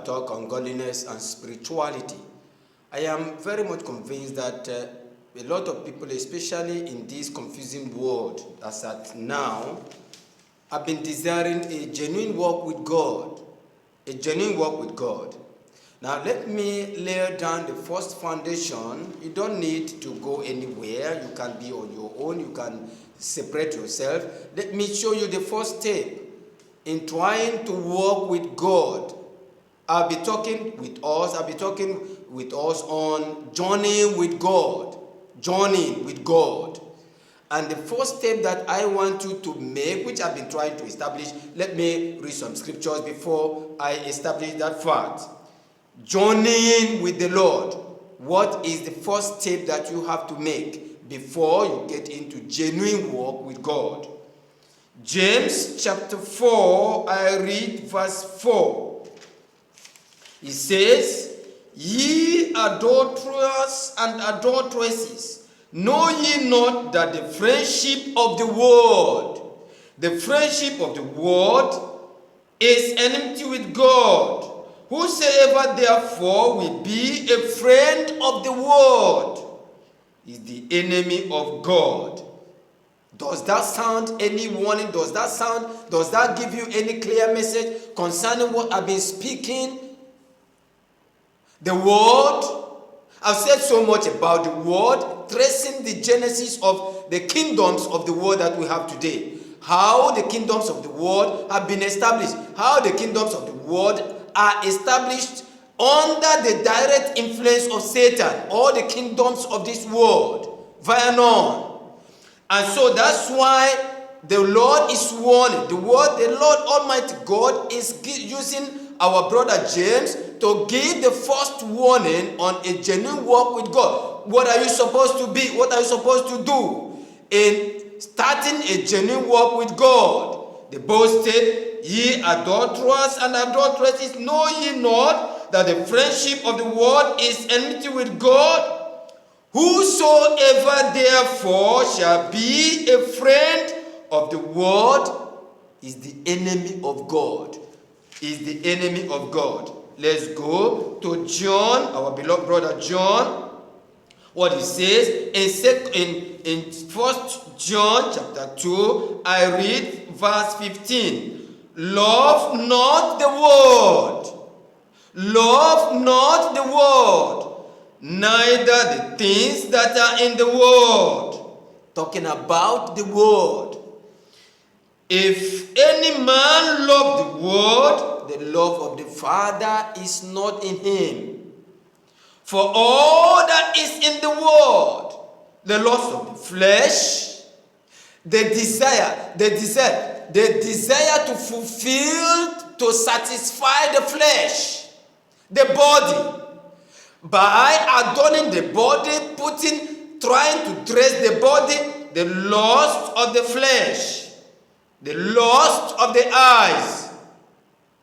talk on godliness and spirituality. I am very much convinced that a lot of people, especially in this confusing world as at now, have been desiring a genuine walk with God. A genuine walk with God. Now let me lay down the first foundation. You don't need to go anywhere. You can be on your own. You can separate yourself. Let me show you the first step in trying to walk with God. I'll be talking with us on journeying with God. Journeying with God. And the first step that I want you to make, which I've been trying to establish, let me read some scriptures before I establish that fact. Journeying with the Lord. What is the first step that you have to make before you get into genuine walk with God? James chapter 4, I read verse 4. He says, "Ye adulterers and adulteresses, know ye not that the friendship of the world is enmity with God? Whosoever therefore will be a friend of the world is the enemy of God." Does that sound any warning? Does that give you any clear message concerning what I've been speaking? The world, I've said so much about the world, tracing the genesis of the kingdoms of the world that we have today. How the kingdoms of the world have been established. How the kingdoms of the world are established under the direct influence of Satan. All the kingdoms of this world via none. And so that's why the Lord is warning. The Lord Almighty God is using our brother James to give the first warning on a genuine walk with God. What are you supposed to be? What are you supposed to do in starting a genuine walk with God? The Bible said, "Ye adulterers and adulteresses, know ye not that the friendship of the world is enmity with God? Whosoever therefore shall be a friend of the world is the enemy of God." Is the enemy of God. Let's go to John, our beloved brother John. What he says in 1 John chapter 2, I read verse 15. "Love not the world. Love not the world, neither the things that are in the world." Talking about the world. "If any man love the world, the love of the Father is not in him. For all that is in the world, the lust of the flesh, the desire to fulfill, to satisfy the flesh, the body, by adorning the body, trying to dress the body, the lust of the flesh, the lust of the eyes,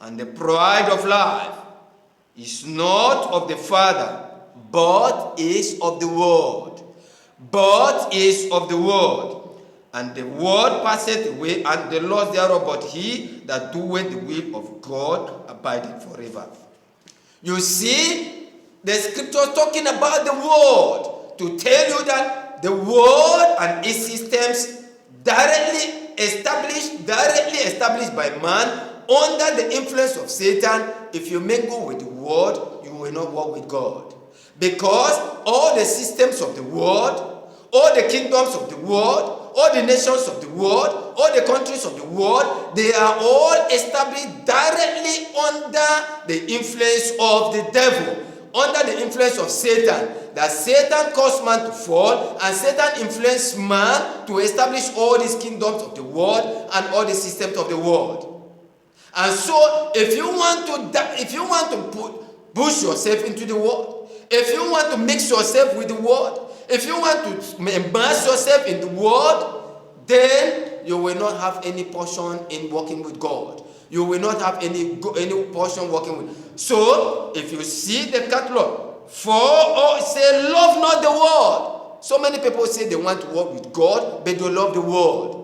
and the pride of life is not of the Father, but is of the world. But is of the world. And the world passeth away, and the lust thereof, but he that doeth the will of God abideth forever." You see, the scripture talking about the world to tell you that the world and its systems directly established by man under the influence of Satan. If you mingle with the world, you will not walk with God. Because all the systems of the world, all the kingdoms of the world, all the nations of the world, all the countries of the world, they are all established directly under the influence of the devil, under the influence of Satan. That Satan caused man to fall, and Satan influenced man to establish all these kingdoms of the world and all the systems of the world. And so, if you want to push yourself into the world, if you want to mix yourself with the world, if you want to immerse yourself in the world, then you will not have any portion in walking with God. You will not have any portion walking with. So, if you see the catalog, say, "Love not the world." So many people say they want to walk with God, but they love the world.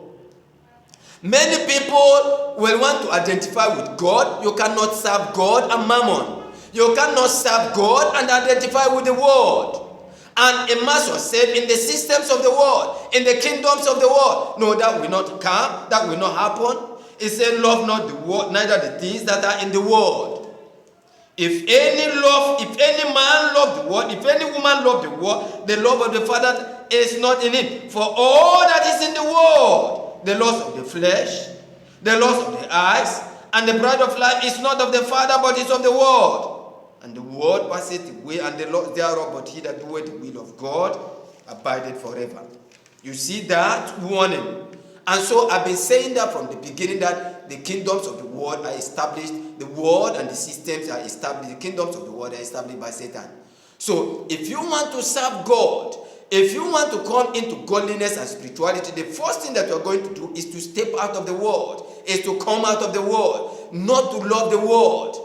Many people will want to identify with God. You cannot serve God and mammon. You cannot serve God and identify with the world. And immerse yourself in the systems of the world, in the kingdoms of the world. No, that will not come, that will not happen. It said, love not the world, neither the things that are in the world. If any man love the world, if any woman love the world, the love of the Father is not in him. For all that is in the world, the lust of the flesh, the lust of the eyes, and the pride of life is not of the Father, but is of the world. And the world passeth away, and the lust thereof, but he that doeth the will of God abideth forever. You see that warning. And so I've been saying that from the beginning, that the kingdoms of the world are established, the world and the systems are established, the kingdoms of the world are established by Satan. So if you want to serve God, if you want to come into godliness and spirituality, the first thing that you're going to do is to step out of the world, is to come out of the world, not to love the world.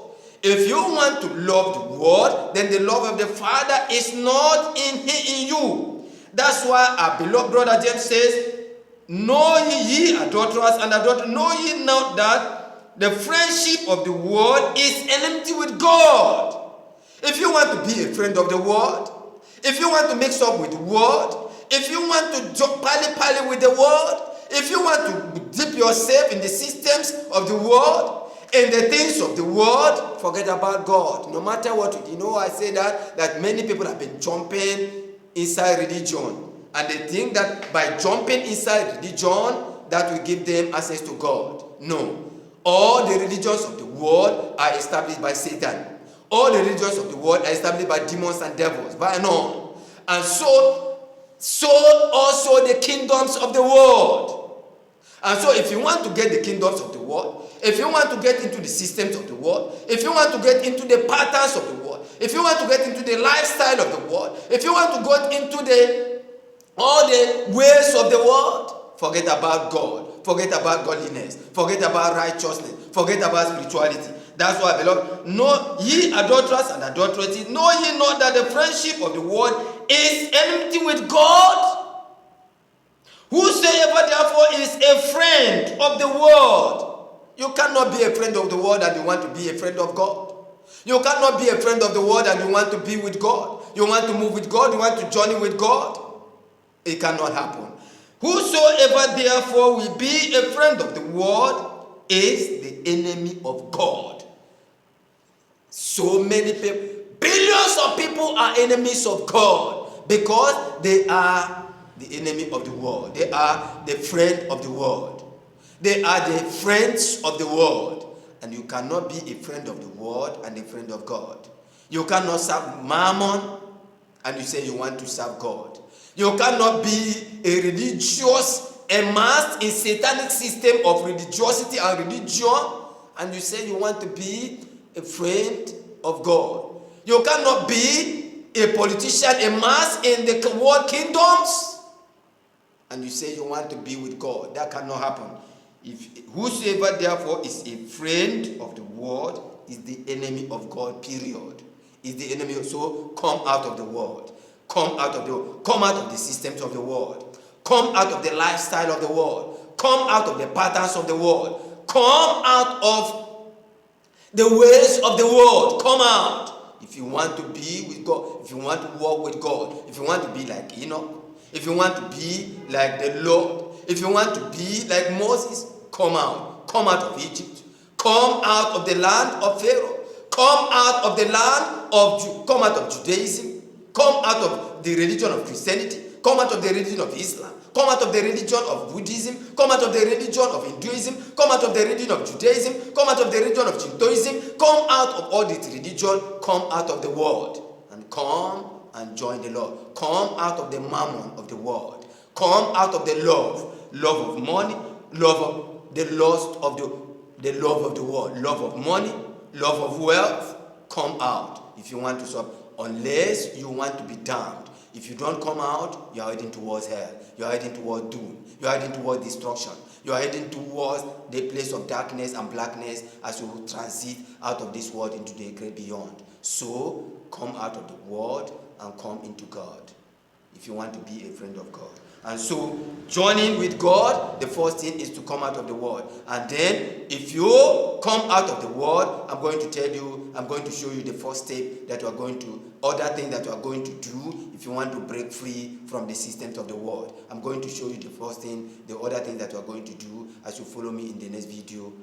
If you want to love the world, then the love of the Father is not in you. That's why our beloved brother James says, know ye adulterers and adulterers, know ye not that the friendship of the world is enmity with God. If you want to be a friend of the world, if you want to mix up with the world, if you want to pally with the world, if you want to dip yourself in the systems of the world, in the things of the world, forget about God. No matter what, I say that many people have been jumping inside religion. And they think that by jumping inside religion, that will give them access to God. No. All the religions of the world are established by Satan. All the religions of the world are established by demons and devils, by and on. And so also the kingdoms of the world. And so if you want to get the kingdoms of the world, if you want to get into the systems of the world, if you want to get into the patterns of the world, if you want to get into the lifestyle of the world, if you want to go into all the ways of the world, forget about God, forget about godliness, forget about righteousness, forget about spirituality. That's why, beloved, know ye adulterers and adulteresses, know ye not that the friendship of the world is enmity with God? Whosoever therefore is a friend of the world, you cannot be a friend of the world and you want to be a friend of God. You cannot be a friend of the world and you want to be with God. You want to move with God, you want to journey with God. It cannot happen. Whosoever therefore will be a friend of the world is the enemy of God. So many people, billions of people are enemies of God because they are the enemy of the world. They are the friend of the world. They are the friends of the world. And you cannot be a friend of the world and a friend of God. You cannot serve Mammon and you say you want to serve God. You cannot be a religious, immersed in satanic system of religiosity and religion, and you say you want to be a friend of God. You cannot be a politician immersed in the world kingdoms, and you say you want to be with God. That cannot happen. If whosoever therefore is a friend of the world is the enemy of God, period. Is the enemy. So come out of the world. Come out of the systems of the world. Come out of the lifestyle of the world. Come out of the patterns of the world. Come out of the ways of the world. Come out. If you want to be with God, if you want to walk with God, if you want to be like Enoch, if you want to be like the Lord, if you want to be like Moses, come out. Come out of Egypt. Come out of the land of Pharaoh. Come out of the land of come out of Judaism. Come out of the religion of Christianity. Come out of the religion of Islam. Come out of the religion of Buddhism. Come out of the religion of Hinduism. Come out of the religion of Judaism. Come out of the religion of Shintoism. Come out of all this religion. Come out of the world. And come and join the Lord. Come out of the mammon of the world. Come out of the love of money, love of the lust of the love of the world, love of money, love of wealth. Come out if you want to serve. Unless you want to be damned. If you don't come out, you are heading towards hell. You are heading towards doom. You are heading towards destruction. You are heading towards the place of darkness and blackness as you transit out of this world into the great beyond. So, come out of the world and come into God if you want to be a friend of God. And so, joining with God, the first thing is to come out of the world. And then, if you come out of the world, I'm going to show you the first step that you are going to, other thing that you are going to do if you want to break free from the systems of the world. I'm going to show you the first thing, the other thing that you are going to do as you follow me in the next video.